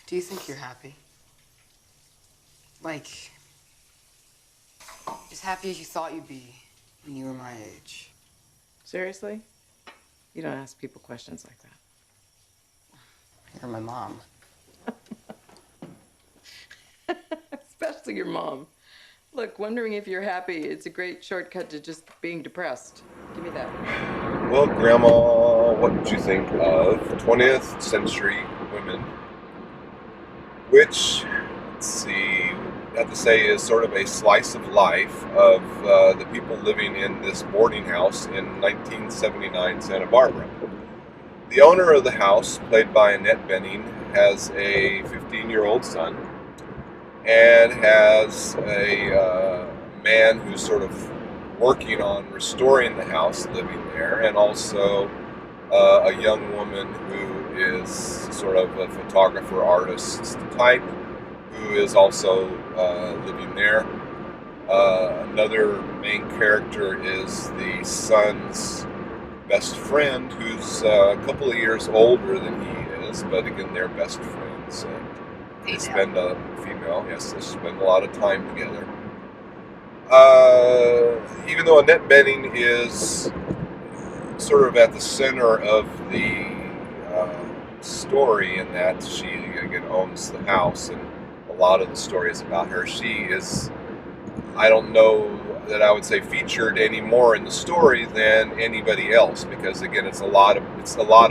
Do you think you're happy? Like, as happy as you thought you'd be when you were my age? Seriously? You don't ask people questions like that. You're my mom. Especially your mom. Look, wondering if you're happy, it's a great shortcut to just being depressed. Give me that. Well, Grandma, what did you think of 20th century women? Which, let's see, I have to say is sort of a slice of life of the people living in this boarding house in 1979 Santa Barbara. The owner of the house, played by Annette, has a 15-year-old son and has a man who's sort of working on restoring the house, living there, and also a young woman who is sort of a photographer artist type who is also living there. Another main character is the son's best friend, who's a couple of years older than he is, but again, they're best friends. And they spend they spend a lot of time together. Even though Annette Bening is sort of at the center of the story in that she again owns the house, and a lot of the story is about her. She is, I don't know that I would say featured any more in the story than anybody else, because again it's a lot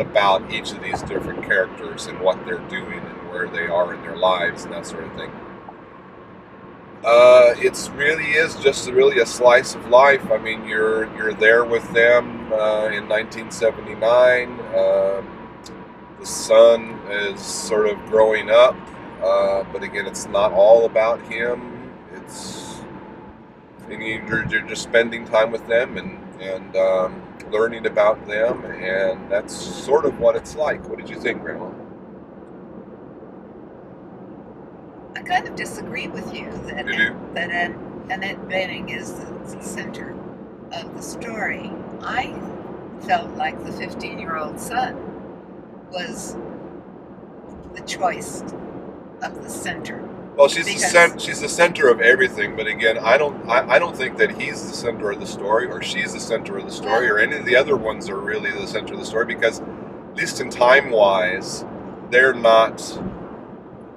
about each of these different characters and what they're doing and where they are in their lives and that sort of thing. It really is just really a slice of life. I mean, you're there with them in 1979. The son is sort of growing up, but again, it's not all about him. You're just spending time with them and learning about them, and that's sort of what it's like. What did you think, Grandma? I kind of disagree with you that Annette Bening is the center of the story. I felt like the 15-year-old son was the choice of the center. Well, she's the center of everything, but again, I don't think that he's the center of the story, or she's the center of the story, or any of the other ones are really the center of the story, because at least in time-wise, they're not.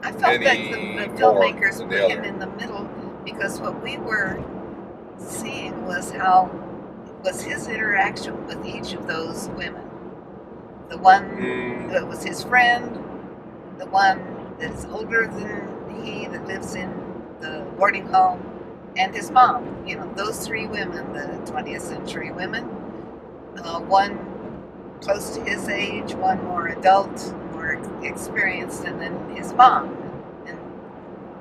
I felt that the filmmakers put him in the middle, because what we were seeing was his interaction with each of those women. The one that was his friend, the one that is older than he, that lives in the boarding home, and his mom. You know, those three women, the 20th century women. One close to his age, one more adult, more experienced, and then his mom. And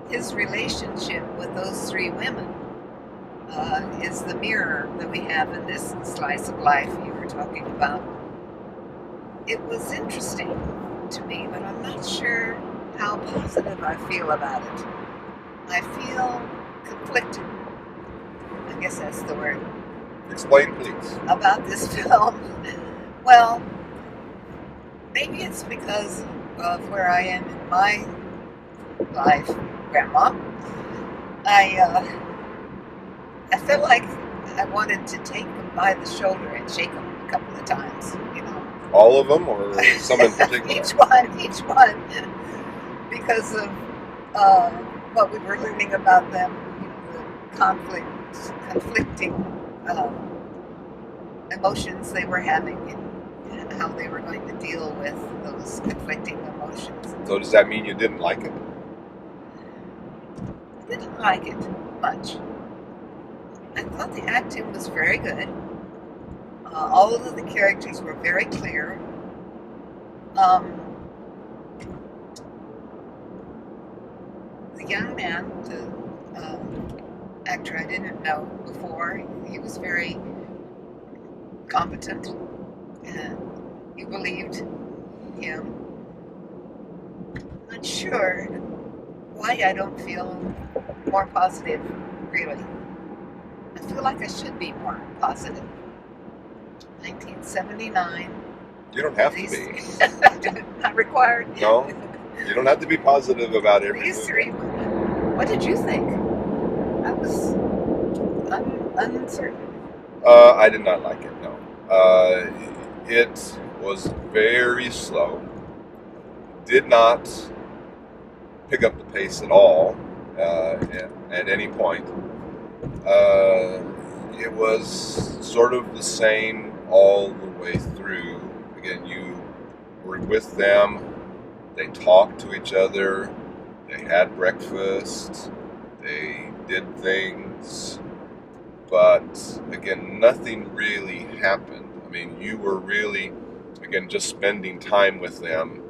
his relationship with those three women is the mirror that we have in this slice of life you were talking about. It was interesting to me, but I'm not sure how positive I feel about it. I feel conflicted. I guess that's the word. Explain, please. About this film. Well, maybe it's because of where I am in my life, Grandma. I felt like I wanted to take them by the shoulder and shake them a couple of times, you know. All of them, or some in particular? Each one. Because of what we were learning about them, you know, the conflicting emotions they were having, and how they were going to deal with those conflicting emotions. So does that mean you didn't like it? I didn't like it much. I thought the acting was very good. All of the characters were very clear. The young man, the actor I didn't know before, he was very competent, and you believed him. Not sure why I don't feel more positive, really. I feel like I should be more positive. 1979. You don't have to be. Not required. No. You don't have to be positive about every These movie. three women. What did you think? I was uncertain. I did not like it, no. It was very slow. Did not pick up the pace at all at any point. It was sort of the same all the way through. Again, you were with them, they talked to each other, they had breakfast, they did things, but again, nothing really happened. I mean, you were really, again, just spending time with them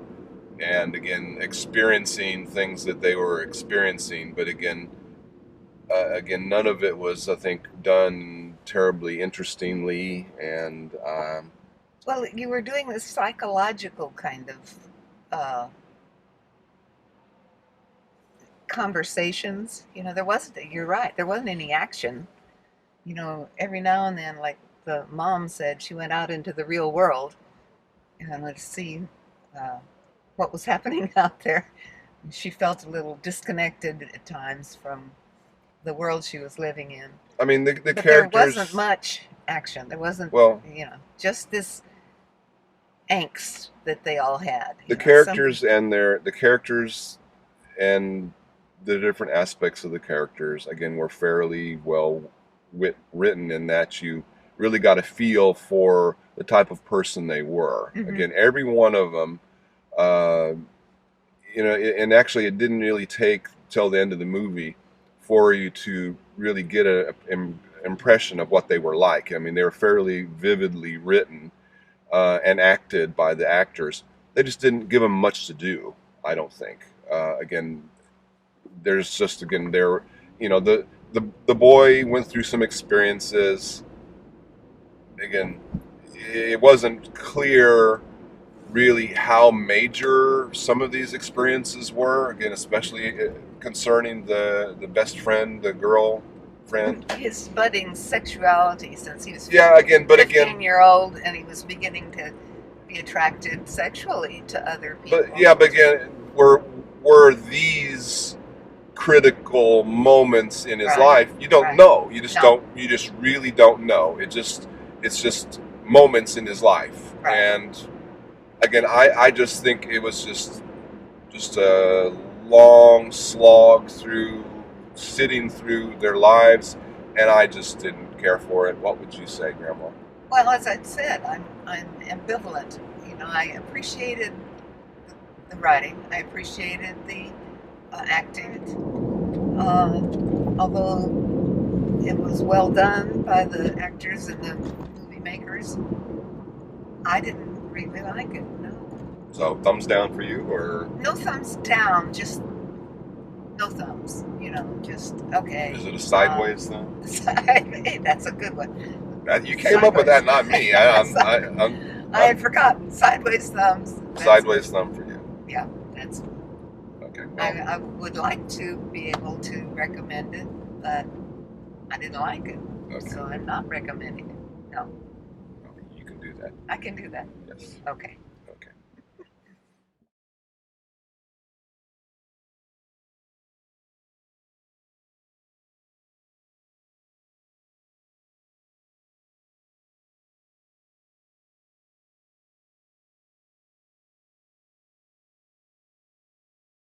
and again, experiencing things that they were experiencing, but again, none of it was, I think, done terribly interestingly, and Well, you were doing this psychological kind of conversations. You know, there wasn't. You're right. There wasn't any action. You know, every now and then, like the mom said, she went out into the real world and let's see what was happening out there. She felt a little disconnected at times from the world she was living in. I mean, the But characters. there wasn't much action. There wasn't, Well, you know, just this angst that they all had. The characters and the different aspects of the characters, again, were fairly well written in that you really got a feel for the type of person they were. Mhm. Again, every one of them, you know, and actually it didn't really take till the end of the movie for you to really get an impression of what they were like. I mean, they were fairly vividly written and acted by the actors. They just didn't give them much to do, I don't think. Again, there's just, again, there, you know, the boy went through some experiences. Again, it wasn't clear really how major some of these experiences were. Again, especially concerning the best friend, the girlfriend. His budding sexuality, since he was 15-year-old, and he was beginning to be attracted sexually to other people. But again, were these critical moments in his life? You don't know. You just don't. You just really don't know. It's just moments in his life, and again, I just think it was just a long slog through sitting through their lives, and I just didn't care for it. What would you say, Grandma? Well, as I said, I'm ambivalent. You know, I appreciated the writing. I appreciated the acting. Although it was well done by the actors and the movie makers, I didn't really like it. No. So thumbs down for you, or no thumbs down? Just no thumbs. You know, just okay. Is it a sideways thumb? Hey, that's a good one. You came up with that, not me. I had forgotten. Sideways thumbs. Sideways thumb for you. Yeah, that's. Okay. Well, I would like to be able to recommend it, but I didn't like it, so I'm not recommending it. No. you can do that. I can do that. Yes. Okay.